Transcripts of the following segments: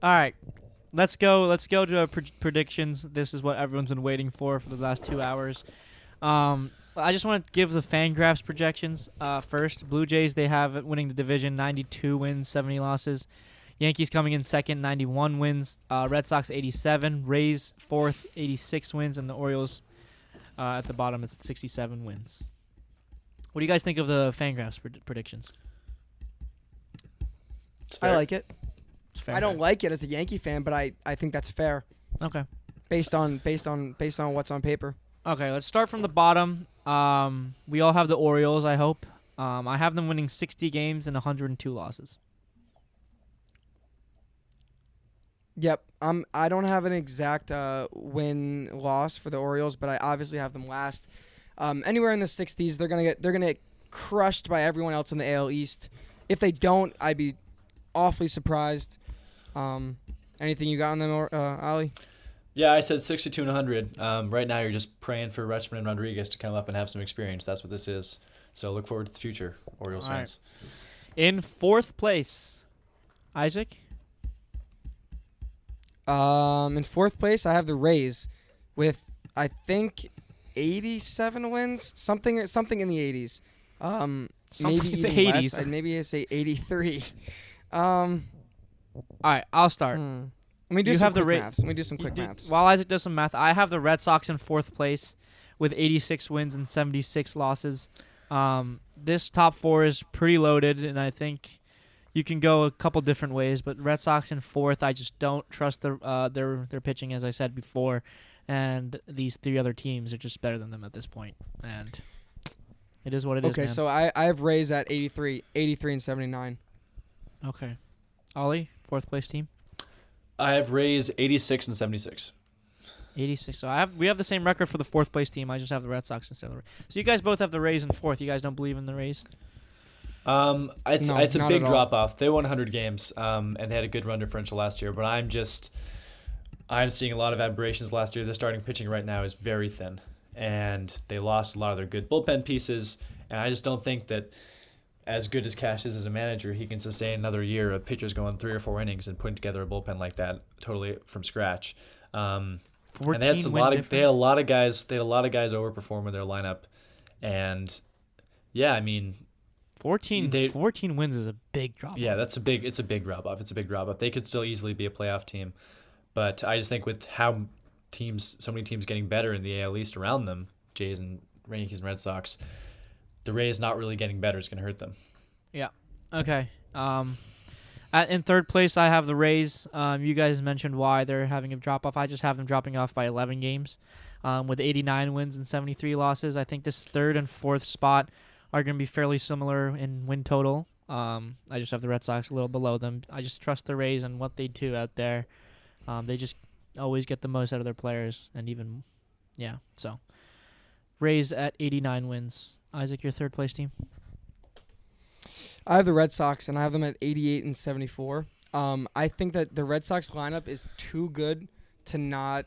All right. Let's go. Let's go to our predictions. This is what everyone's been waiting for the last 2 hours. I just want to give the Fangraphs projections first. Blue Jays, they have it winning the division, 92 wins, 70 losses. Yankees coming in second, 91 wins. Red Sox, 87. Rays, fourth, 86 wins. And the Orioles at the bottom, it's 67 wins. What do you guys think of the Fangraphs predictions? I like it. It's fair. I don't like it as a Yankee fan, but I think that's fair Okay. based on what's on paper. Okay, let's start from the bottom. We all have the Orioles, I hope. I have them winning 60 games and 102 losses. Yep. I don't have an exact win-loss for the Orioles, but I obviously have them last. Anywhere in the 60s, they're gonna get crushed by everyone else in the AL East. If they don't, I'd be awfully surprised. Anything you got on them, Ali? Yeah, I said 62 and 100. Right now, you're just praying for Rutschman and Rodriguez to come up and have some experience. That's what this is. So look forward to the future, Orioles All right. fans. In fourth place, Isaac. In fourth place, I have the Rays with, I think, 87 wins, something in the 80s. Something Maybe in the even 80s. less. Maybe I say 83. All right, I'll start. Let me do You some have the quick Ra- maths. Let me do some quick maths. While Isaac does some math, I have the Red Sox in fourth place with 86 wins and 76 losses. This top four is pretty loaded, and I think you can go a couple different ways. But Red Sox in fourth, I just don't trust their pitching, as I said before, and these three other teams are just better than them at this point, and it is what it is. Okay, man. so I have Rays at 83 and 79. Okay, Ollie, fourth place team. I have Rays 86 and 76. 86. So we have the same record for the fourth place team. I just have the Red Sox instead of the Rays. So you guys both have the Rays in fourth. You guys don't believe in the Rays? It's No, a not big at all. drop off. They won 100 games, and they had a good run differential last year. But I'm seeing a lot of aberrations last year. Their starting pitching right now is very thin, and they lost a lot of their good bullpen pieces. And I just don't think that, as good as Cash is as a manager, he can sustain another year of pitchers going 3 or 4 innings and putting together a bullpen like that totally from scratch. And they had they had a lot of guys overperform in their lineup, and yeah, I mean, 14 wins is a big drop. yeah, it's a big drop off. It's a big drop off. They could still easily be a playoff team, but I just think with how so many teams getting better in the AL East around them, Jays and Yankees and Red Sox, the Rays not really getting better is going to hurt them. Yeah. Okay. In third place, I have the Rays. You guys mentioned why they're having a drop off. I just have them dropping off by 11 games, with 89 wins and 73 losses. I think this third and fourth spot are going to be fairly similar in win total. I just have the Red Sox a little below them. I just trust the Rays and what they do out there. They just always get the most out of their players, and even, yeah. So, Rays at 89 wins. Isaac, your third place team. I have the Red Sox, and I have them at 88 and 74. I think that the Red Sox lineup is too good to not.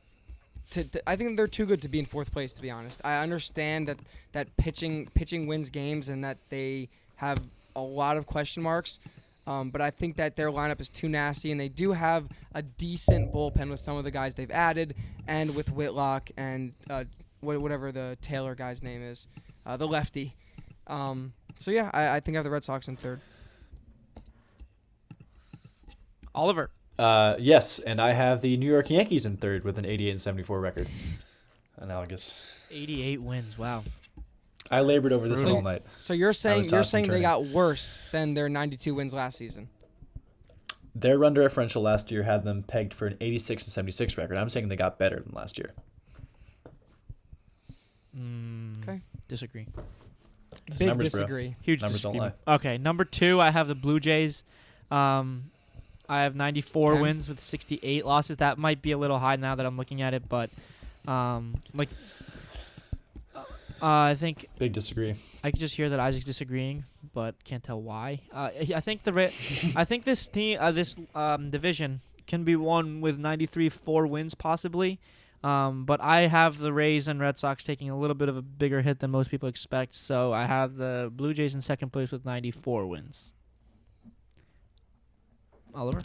I think they're too good to be in fourth place, to be honest. I understand that pitching wins games and that they have a lot of question marks, but I think that their lineup is too nasty, and they do have a decent bullpen with some of the guys they've added, and with Whitlock and whatever the Taylor guy's name is, the lefty. So yeah, I think I have the Red Sox in third. Oliver. Yes, and I have the New York Yankees in third with an 88 and 74 record. Analogous. 88 wins. Wow. I labored over this one brutal. all night. So you're saying tossing and they turning. got worse than their 92 wins last season? Their run differential last year had them pegged for an 86 and 76 record. I'm saying they got better than last year. Okay. Disagree. It's Big numbers, bro. disagree. Huge Numbers don't disagreement. Okay, number 2, I have the Blue Jays. I have 94 Okay. wins with 68 losses. That might be a little high now that I'm looking at it, but I think Big disagree. I could just hear that Isaac's disagreeing, but can't tell why. I think I think this team, this division can be won with 93-4 wins possibly. But I have the Rays and Red Sox taking a little bit of a bigger hit than most people expect, so I have the Blue Jays in second place with 94 wins. Oliver?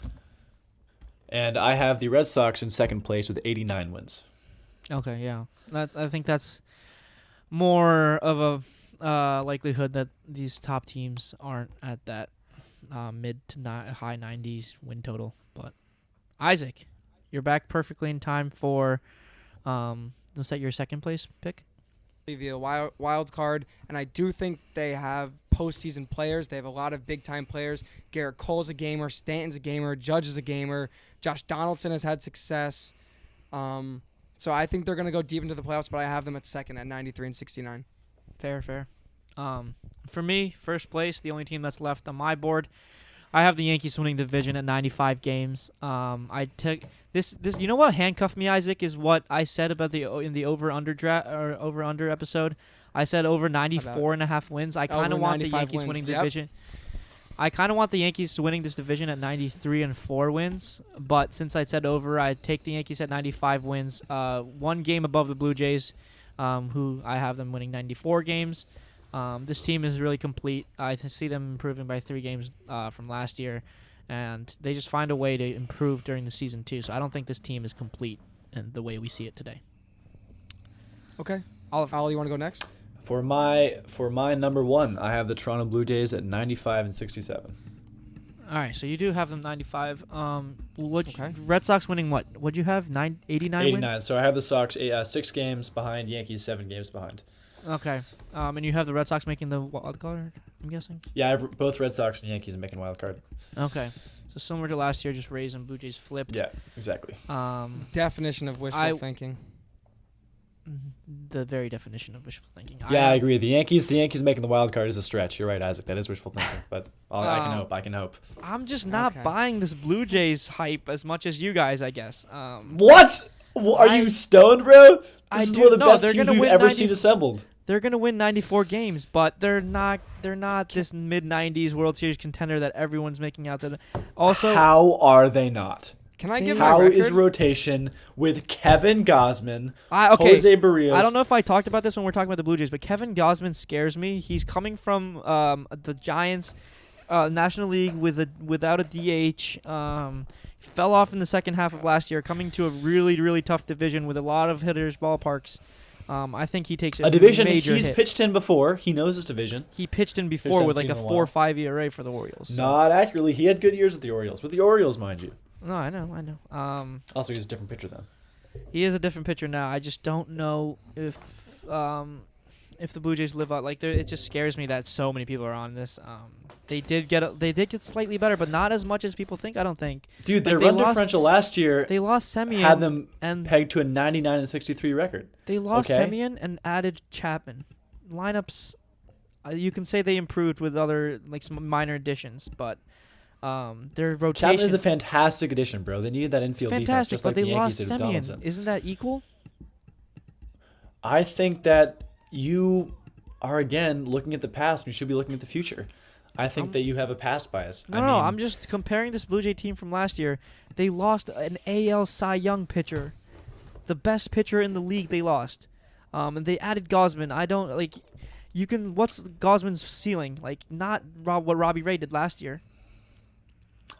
And I have the Red Sox in second place with 89 wins. Okay, yeah. I think that's more of a likelihood that these top teams aren't at that mid to high 90s win total. But Isaac, you're back perfectly in time for to set your second place pick. Via wild card, and I do think they have postseason players. They have a lot of big-time players. Garrett Cole's a gamer. Stanton's a gamer. Judge is a gamer. Josh Donaldson has had success. So I think they're going to go deep into the playoffs, but I have them at second at 93 and 69. Fair. For me, first place, the only team that's left on my board, I have the Yankees winning the division at 95 games. I took this. You know what handcuffed me, Isaac, is what I said about in the over/under episode. I said over 94.5 wins. I kind of want the Yankees winning the division. I kind of want the Yankees winning this division at 93 and 4 wins. But since I said over, I take the Yankees at 95 wins. 1 game above the Blue Jays, who I have them winning 94 games. This team is really complete. I see them improving by 3 games from last year, and they just find a way to improve during the season too. So I don't think this team is complete in the way we see it today. Okay. Oliver. Al, you want to go next? For my number 1, I have the Toronto Blue Jays at 95 and 67. All right, so you do have them 95. Okay. Red Sox winning what? What'd you have? 89 89. wins? So I have the Sox 6 games behind, Yankees 7 games behind. Okay. And you have the Red Sox making the wild card, I'm guessing? Yeah, I have both Red Sox and Yankees making wild card. Okay. So similar to last year, just Rays and Blue Jays flipped. Yeah, exactly. Definition of wishful thinking. The very definition of wishful thinking. Yeah, I agree. The Yankees making the wild card is a stretch. You're right, Isaac. That is wishful thinking, but I can hope. I'm just not buying this Blue Jays hype as much as you guys, I guess. What? Are you stoned, bro? This is one of the best teams we've ever seen assembled. They're gonna win 94 games, but they're not this mid-90s World Series contender that everyone's making out. That also, how are they not? Can I give my How record? is rotation with Kevin Gausman, okay. Jose Barrios? I don't know if I talked about this when we're talking about the Blue Jays, but Kevin Gausman scares me. He's coming from the Giants, National League without a DH. Fell off in the second half of last year, coming to a really, really tough division with a lot of hitters, ballparks. I think he takes a division major he's hit. Pitched in before. He knows this division. He pitched in before with like a 4.5 ERA for the Orioles. So. Not accurately. He had good years with the Orioles. With the Orioles, mind you. No, I know. Also, he's a different pitcher then. He is a different pitcher now. I just don't know if the Blue Jays live out. Like, it just scares me that so many people are on this. They did get slightly better, but not as much as people think. I don't think. Dude, their run differential last year. They lost Semien. Had them and pegged to a 99 and 63 record. They lost Semien and added Chapman. Lineups, you can say they improved with other some minor additions, but. Their rotation. Chapman is a fantastic addition, bro. They needed that infield defense, just like the Yankees did with Donaldson. Isn't that equal? I think that you are, again, looking at the past. You should be looking at the future. I think that you have a past bias. No, I'm just comparing this Blue Jay team from last year. They lost an AL Cy Young pitcher. The best pitcher in the league they lost. And they added Gausman. I don't, what's Gausman's ceiling? Not what Robbie Ray did last year.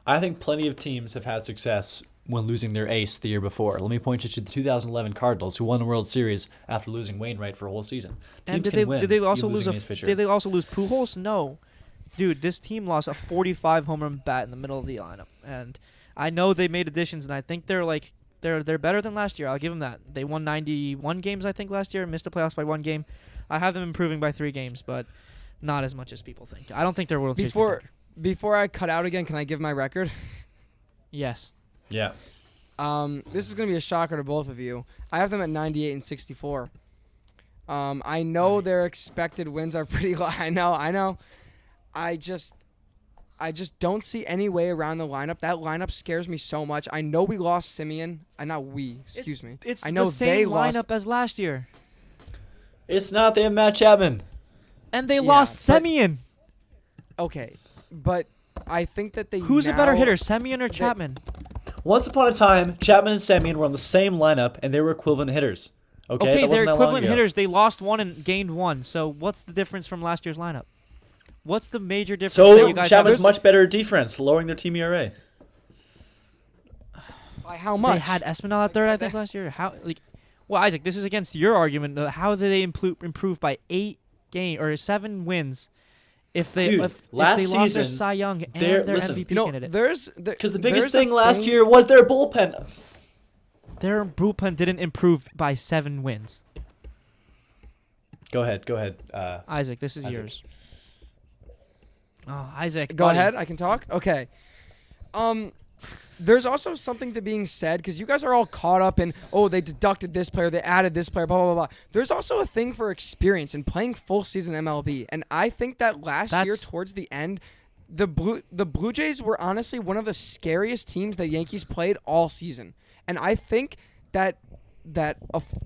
I think plenty of teams have had success when losing their ace the year before. Let me point you to the 2011 Cardinals, who won the World Series after losing Wainwright for a whole season. And did they also lose Pujols? No. Dude, this team lost a 45 home run bat in the middle of the lineup. And I know they made additions, and I think they're better than last year. I'll give them that. They won 91 games, I think, last year, missed the playoffs by 1 game. I have them improving by 3 games, but not as much as people think. I don't think they're World Series contender. Before I cut out again, can I give my record? Yes. Yeah. This is going to be a shocker to both of you. I have them at 98 and 64. I know their expected wins are pretty low. I know. I just don't see any way around the lineup. That lineup scares me so much. I know we lost Semien. Excuse me. It's I know the same they lineup as last year. It's not. They have Matt Chapman. And they lost Semien. Okay. But I think that Who's a better hitter, Semien or Chapman? Once upon a time, Chapman and Semien were on the same lineup, and they were equivalent hitters. Okay, they're equivalent hitters. They lost 1 and gained 1. So what's the difference from last year's lineup? What's the major difference? So Chapman's much better at defense, lowering their team ERA. By how much? They had Espinal at third, I think, last year. How Well, Isaac, this is against your argument. How did they improve by 7 wins? If they Dude, if last they lost their season, Cy Young and they're- their listen, MVP you know, candidate, Because the biggest thing last year was their bullpen. their bullpen didn't improve by 7 wins. Go ahead. Isaac, this is Isaac. yours. Oh, Isaac. Go buddy. ahead. I can talk. Okay. There's also something to being said because you guys are all caught up in, oh, they deducted this player, they added this player, blah, blah, blah, blah. There's also a thing for experience in playing full season MLB. And I think that last year towards the end, the Blue Jays were honestly one of the scariest teams the Yankees played all season. And I think that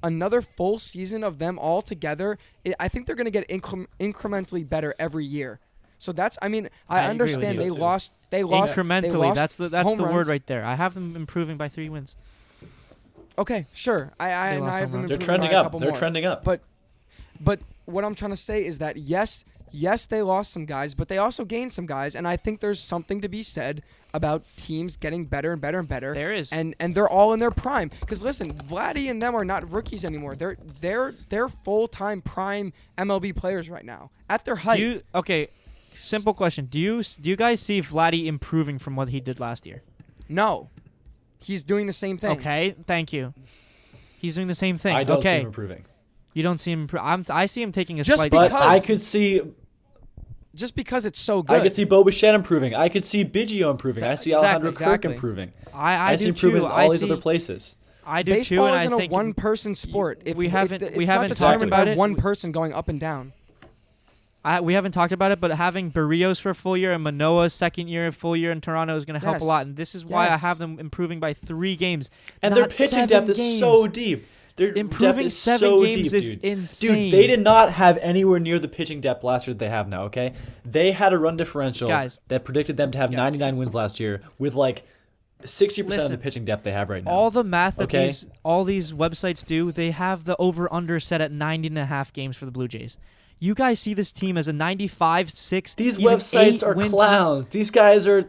another full season of them all together, I think they're going to get incrementally better every year. So that's, I mean, I agree with understand you. they lost Incrementally. they lost That's the home word runs. right there. I have them improving by 3 wins. Okay, sure. I They lost have home them runs. They're improving trending by a up. couple They're more. trending up. But what I'm trying to say is that yes, they lost some guys, but they also gained some guys, and I think there's something to be said about teams getting better and better and better. There is. And they're all in their prime. Because listen, Vladdy and them are not rookies anymore. They're full-time prime MLB players right now at their height. Okay, simple question. Do you guys see Vladdy improving from what he did last year? No, he's doing the same thing. Okay, thank you. He's doing the same thing. I don't see okay. him improving. You don't see him. I see him taking a Just slight. But because- I could see Just because it's so good. I could see Bo Bichette improving. I could see Biggio improving. I see Alejandro Kirk exactly. improving. I see do improvement too. in all these other places. I do too, Baseball and I isn't a think one-person sport. we haven't it's we not haven't determined talked by about it. one person going up and down. We haven't talked about it, but having Barrios for a full year and Manoa's second year, full year in Toronto is going to help a Yes. lot, and this is why I Yes. have them improving by 3 games. And their not pitching 7 depth is games. so deep. Their Improving depth is 7 so games deep, is dude. insane. Dude, they did not have anywhere near the pitching depth last year that they have now, okay? They had a run differential Guys. that predicted them to have 99 wins last year with like 60% of the Listen, pitching depth they have right now. All the math that Okay. all these websites do, they have the over/under set at 90.5 games for the Blue Jays. You guys see this team as a 95, 6. These even websites are 8-win clowns. These guys are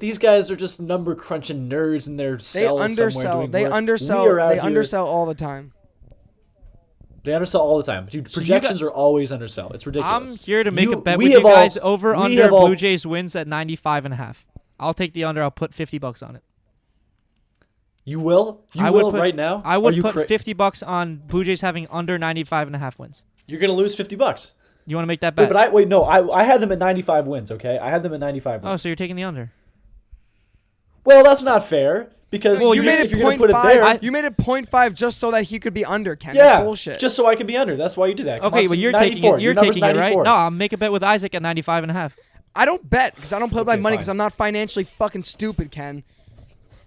just number crunching nerds in their They cells somewhere undersell. doing They work. We undersell. are out They here- undersell all the time. They undersell all the time. Dude, So you projections are always undersell. It's I'm ridiculous. here to make You- a bet we with you have all- guys over we under have all- Blue Jays wins at 95.5. I'll take the under. I'll put $50 on it. You will? You I would will put- right now? I Are would you put $50 on Blue Jays having under 95.5 wins. You're going to lose $50. You want to make that Wait, bet? but I had them at 95 wins, okay? I had them at 95 wins. Oh, so you're taking the under. Well, that's not fair because Well, you if made it you're going to put it there, 0.5. You made it 0.5 just so that he could be under. Ken. yeah, That's bullshit. just so I could be under. That's why you did that. Come Okay, on, but see, you're 94. taking it. Your You're number's taking it, right? 94. No, I'll make a bet with Isaac at 95.5. I don't bet because I don't put my Okay, money fine. because I'm not financially fucking stupid, Ken.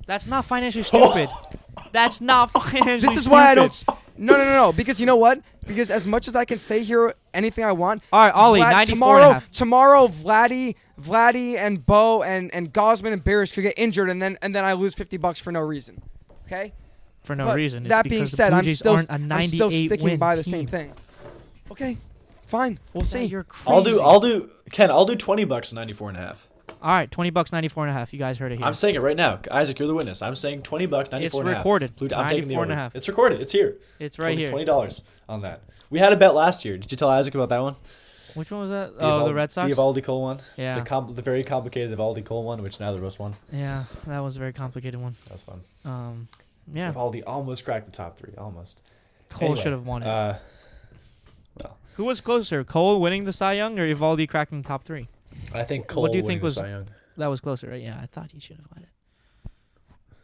That's not financially stupid. That's not financially This is why I don't. stupid. No. Because you know what? Because as much as I can say here anything I want. All right, Ollie, 94.5. Tomorrow, Vladdy, and Bo and Gausman and Barris could get injured, and then I lose $50 for no reason. Okay. For no But reason. It's that being because the said, Blue I'm Jays still aren't a 98 sticking win by the team. same thing. Okay. Fine. We'll see. You're crazy. I'll do Ken, I'll do $20 94.5. All right, $20, 94.5. You guys heard it here. I'm saying it right now. Isaac, you're the witness. I'm saying $20, 94.5. It's recorded. I'm taking the 94.5. over. It's recorded. It's here. It's right here. $20 on that. We had a bet last year. Did you tell Isaac about that one? Which one was that? The Oh, the Evaldi- Red Sox? The Evaldi Cole one. Yeah. The very complicated Evaldi Cole one, which neither of us won. Yeah, that was a very complicated one. That was fun. Yeah, Evaldi almost cracked the top 3. Almost. Cole Anyway, should have won it. Well, Who was closer, Cole winning the Cy Young or Evaldi cracking top 3? I think Cole. What do you winning think the was- Cy Young. That was closer, right? Yeah, I thought he should have won it.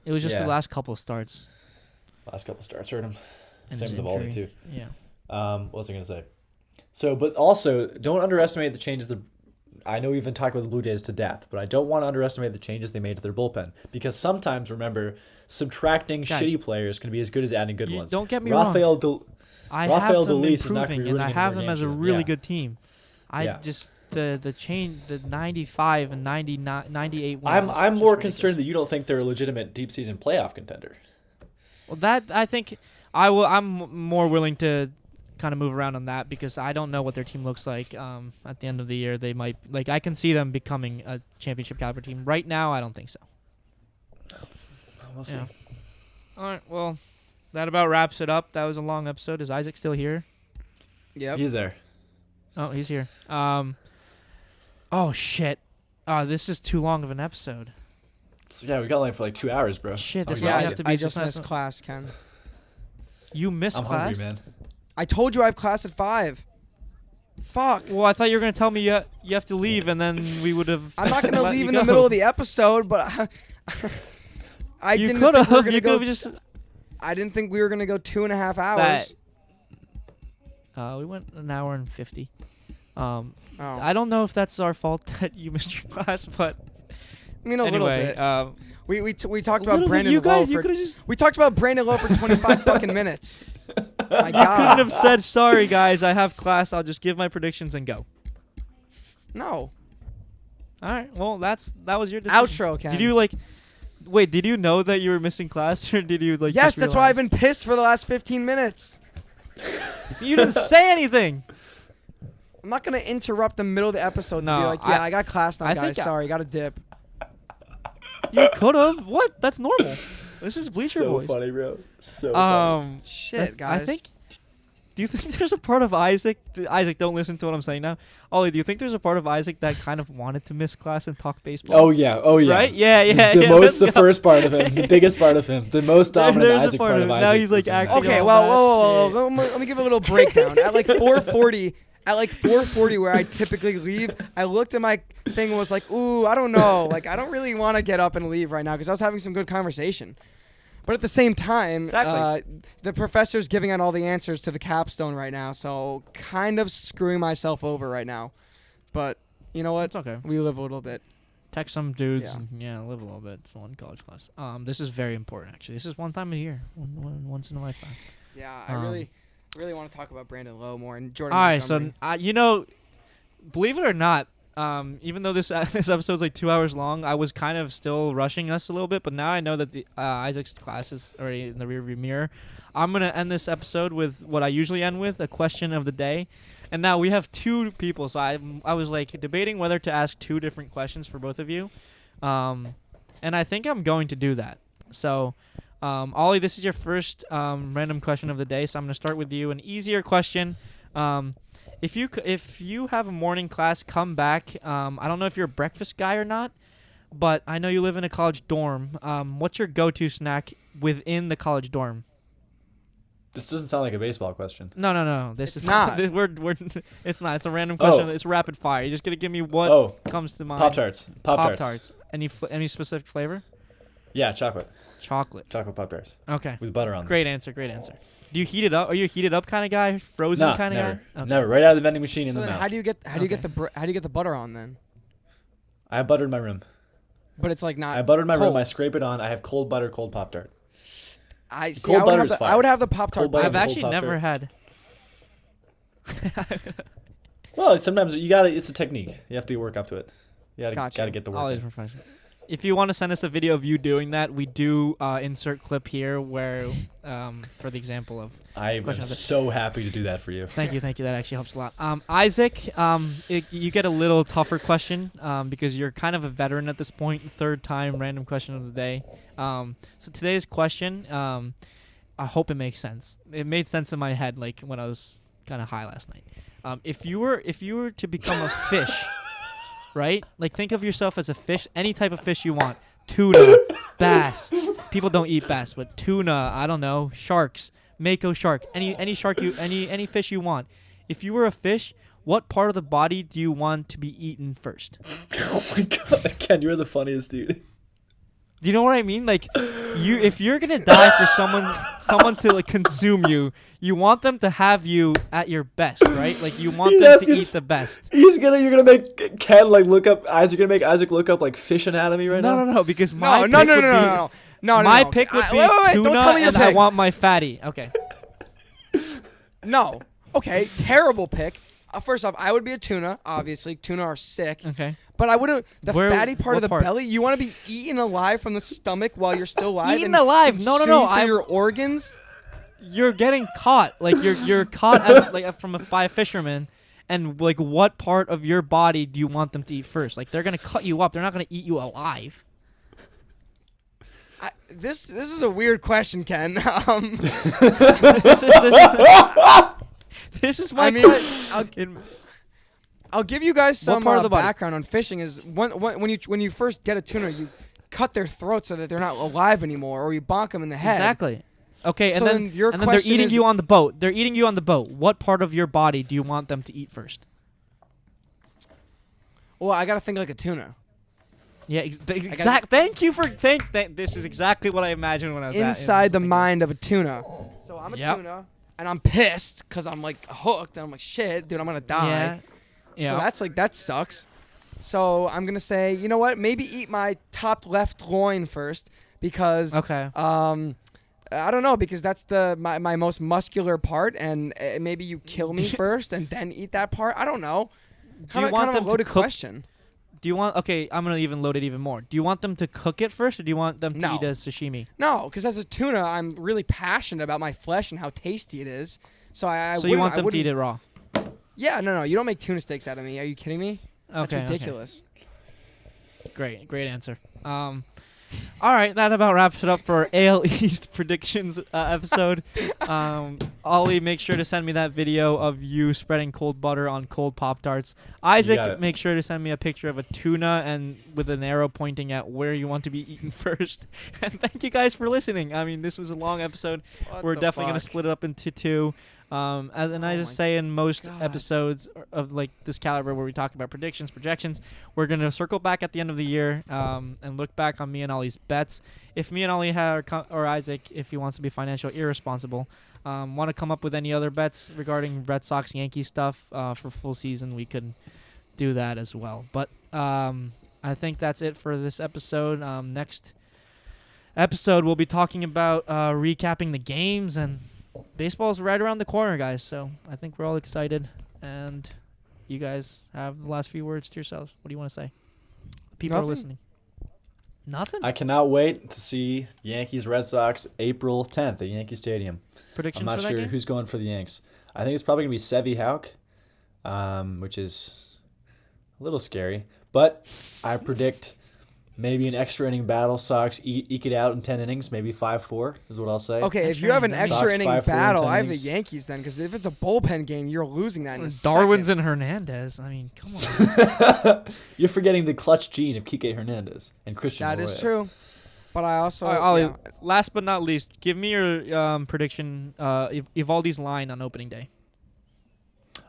It was just Yeah. the last couple of starts. Last couple starts hurt him. and Same his with Evaldi injury. too. Yeah. What was I gonna say? So, but also don't underestimate the changes. I know we've been talking about the Blue Jays to death, but I don't want to underestimate the changes they made to their bullpen because sometimes, remember, subtracting Guys, shitty players can be as good as adding good ones. Don't get me wrong. I I Rafael have them Delis is not gonna be improving, and I ruining have any them more as a games for them. really Yeah. good team. Yeah. The 95 and 99, 98 wins. is I'm just more ridiculous. concerned that you don't think they're a legitimate deep season playoff contender. Well, that I think I'm more willing to kind of move around on that because I don't know what their team looks like. At the end of the year, they might I can see them becoming a championship caliber team. Right now, I don't think so. We'll see. Yeah. All right. Well, that about wraps it up. That was a long episode. Is Isaac still here? Yep. He's there. Oh, he's here. Oh shit. This is too long of an episode. So, yeah, we got for 2 hours, bro. Shit, this Oh, might Yeah, yeah. have to be I just this missed class, Ken. You missed I'm class? hungry, man. I told you I have class at 5. Fuck. Well, I thought you were gonna tell me you have to leave, and then we would have. I'm not gonna leave in the middle of the episode, but I You didn't could think we were have. gonna You go. could have just. I didn't think we were gonna go 2.5 hours. We went an hour and 50. Oh. I don't know if that's our fault that you missed your class, but I mean, a little anyway, bit. We talked a about little bit. Brandon You Lowe guys, you for. could have just. We talked about Brandon Lowe for 25 fucking minutes. My You God. couldn't have said, "Sorry guys, I have class. I'll just give my predictions and go." No. All right. Well, that was your decision. Outro, Ken. Did you Wait, did you know that you were missing class, or did you Yes, just that's why I've realize? been pissed for the last 15 minutes. You didn't say anything. I'm not gonna interrupt the middle of the episode to be No, like, yeah, I got class now, I guys. think Sorry, got a dip. You could have. What? That's normal. This is Bleacher so Boys. funny, bro. So funny. Shit, guys. I think. Do you think there's a part of Isaac? Isaac, don't listen to what I'm saying now. Ollie, do you think there's a part of Isaac that kind of wanted to miss class and talk baseball? Oh yeah. Right? Yeah. The first part of him, the biggest part of him, the most dominant There's a Isaac part part of of him. Now Isaac. he's, like, is doing acting that. Okay, all well, that. let me give a little breakdown. At like 4:40, where I typically leave, I looked at my thing and was like, ooh, I don't know. Like, I don't really want to get up and leave right now because I was having some good conversation. But at the same time, Exactly. the professor's giving out all the answers to the capstone right now, so kind of screwing myself over right now. But you know what? It's okay. We live a little bit. Text some dudes. Yeah. And, live a little bit. It's one college class. This is very important, actually. This is one time a year. Once in a lifetime. Yeah, I really want to talk about Brandon Lowe more and Jordan All right, Montgomery. so believe it or not, even though this this episode's like 2 hours long, I was kind of still rushing us a little bit. But now I know that the Isaac's class is already in the rearview mirror. I'm gonna end this episode with what I usually end with, a question of the day. And now we have 2 people, so I was like debating whether to ask 2 different questions for both of you, and I think I'm going to do that. So. Ollie, this is your first random question of the day, so I'm going to start with you. An easier question. If you have a morning class, come back. I don't know if you're a breakfast guy or not, but I know you live in a college dorm. What's your go-to snack within the college dorm? This doesn't sound like a baseball question. No. This It's is not. We're it's not. It's a random question. Oh. It's rapid fire. You're just gonna give me what comes to mind. Pop-Tarts. Pop-Tarts. Pop-Tarts. Any specific flavor? Yeah, chocolate. Chocolate. Chocolate Pop-Tarts. Okay. With butter on them. Great answer. Do you heat it up? Are you a heated up kind of guy? Frozen Nah, kind of never. guy? Okay. Never. Right out of the vending machine in So the then mouth. how do you get the butter on then? I have butter in my room. But it's like not. I have butter in my room. cold. I scrape it on. I have cold butter, cold Pop-Tart. I see. cold I would butter have is the, fine. I would have the Pop-Tart. Cold butter I've Cold actually never Pop-Tart. had. Well, sometimes you gotta. It's a technique. You have to work up to it. You Gotcha. gotta get the work. Always in. professional. If you want to send us a video of you doing that, we do insert clip here where, for the example of. I am Question of the- so happy to do that for you. Thank you. That actually helps a lot. Isaac, you get a little tougher question because you're kind of a veteran at this point. Third time random question of the day. So today's question, I hope it makes sense. It made sense in my head, like when I was kind of high last night. If you were to become a fish, right? Like think of yourself as a fish, any type of fish you want. Tuna, bass. People don't eat bass, but tuna. I don't know. Sharks. Mako shark, any shark any fish you want. If you were a fish, what part of the body do you want to be eaten first? Oh my god, Ken, you're the funniest dude. Do you know what I mean? Like, if you're gonna die for someone to like consume you, you want them to have you at your best, right? Like you want them to eat the best. You're gonna make Ken like look up Isaac. You're gonna make Isaac look up like fish anatomy right now. No, because my No, pick would be, no. my pick would be wait, tuna, don't tell me your and I pick. want my fatty. Okay. No. Okay, terrible pick. First off, I would be a tuna. Obviously, tuna are sick. Okay. But I wouldn't. The fatty part what of the part? belly. You want to be eaten alive from the stomach while you're still alive. Eaten and alive? No. consumed through I'm- your organs. You're getting caught. Like you're caught as, like by a fisherman, and like what part of your body do you want them to eat first? Like they're gonna cut you up. They're not gonna eat you alive. This is a weird question, Ken. this is this is my I mean, question. I'll give you guys some part of the body? background on fishing. Is when you first get a tuna, you cut their throat so that they're not alive anymore, or you bonk them in the head. Exactly. Okay, So and then your then they're question eating is- you on the boat. They're eating you on the boat. What part of your body do you want them to eat first? Well, I gotta think like a tuna. Yeah, Thank you for this is exactly what I imagined when I was Inside the mind of a tuna. So I'm a Yep. tuna, and I'm pissed because I'm like hooked, and I'm like, shit, dude, I'm gonna die. Yeah. So that's like, that sucks. So I'm gonna say, you know what? Maybe eat my top left loin first because Okay. I don't know, because that's my most muscular part, and maybe you kill me first and then eat that part. I don't know. Do you want kind of them a to loaded cook? question. Do you want? Okay, I'm gonna even load it even more. Do you want them to cook it first, or do you want them to No. eat as sashimi? No, because as a tuna, I'm really passionate about my flesh and how tasty it is. So I So you want them to eat it raw? Yeah, no, you don't make tuna steaks out of me. Are you kidding me? That's Okay. ridiculous. Great answer. All right, that about wraps it up for our AL East predictions episode. Ollie, make sure to send me that video of you spreading cold butter on cold Pop-Tarts. got Isaac, it. make sure to send me a picture of a tuna and with an arrow pointing at where you want to be eaten first. And thank you guys for listening. I mean, this was a long episode. We're definitely going to split it up into two. I just say in most God. episodes of like this caliber where we talk about predictions, projections, we're gonna circle back at the end of the year and look back on me and Ollie's bets. If me and Ollie or Isaac, if he wants to be financially irresponsible, want to come up with any other bets regarding Red Sox Yankee stuff for full season, we could do that as well. But I think that's it for this episode. Next episode we'll be talking about recapping the games, and baseball's right around the corner, guys, so I think we're all excited, and you guys have the last few words to yourselves. What do you want to say? People Nothing. are listening. Nothing? I cannot wait to see Yankees Red Sox April 10th at Yankee Stadium. Predictions I'm not for that sure game? who's going for the Yanks. I think it's probably going to be Sevy Houck, which is a little scary. But I predict maybe an extra inning battle. Sox eke it out in 10 innings, maybe 5-4 is what I'll say. Okay, if Extra you have an innings. extra Sox inning 5-4 in battle, 10 I have the innings. Yankees then, because if it's a bullpen game, you're losing that in a Darwin's second. and Hernandez. I mean, come on. You're forgetting the clutch gene of Kike Hernandez and Christian That Arroyo. is true. But I also... All right, Ollie, yeah. last but not least, give me your prediction, Evaldi's line on opening day.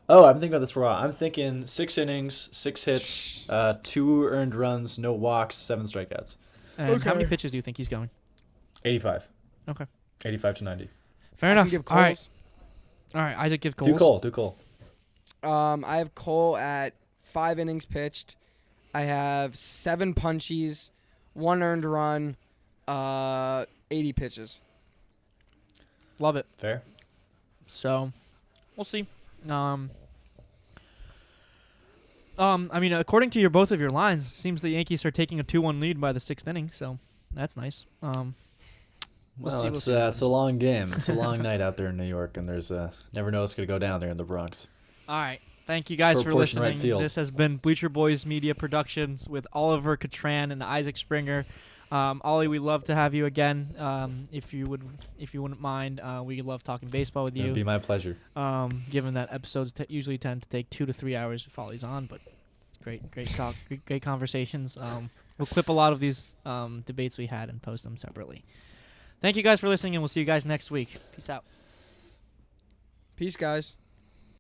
Oh, I'm thinking about this for a while. I'm thinking 6 innings, 6 hits, 2 earned runs, no walks, 7 strikeouts. And how many Okay. pitches do you think he's going? 85. Okay. 85 to 90. Fair I enough. can give All right. Coles. All right, Isaac, give Coles. Do Cole. I have Cole at 5 innings pitched. I have 7 punchies, 1 earned run, 80 pitches. Love it. Fair. So, we'll see. I mean, according to both of your lines, it seems the Yankees are taking a 2-1 lead by the 6th inning, so that's nice. We'll Well, see. it's a long game. It's a long night out there in New York, and there's never know what's going to go down there in the Bronx. All right. Thank you guys Short for portion right listening. field. This has been Bleacher Boys Media Productions with Oliver Catran and Isaac Springer. Ollie, we'd love to have you again. If you wouldn't mind, we love talking baseball with It'd you. be my pleasure. Given that episodes usually tend to take 2 to 3 hours if Ollie's on, but great talk, great conversations. We'll clip a lot of these debates we had and post them separately. Thank you guys for listening, and we'll see you guys next week. Peace out. Peace, guys.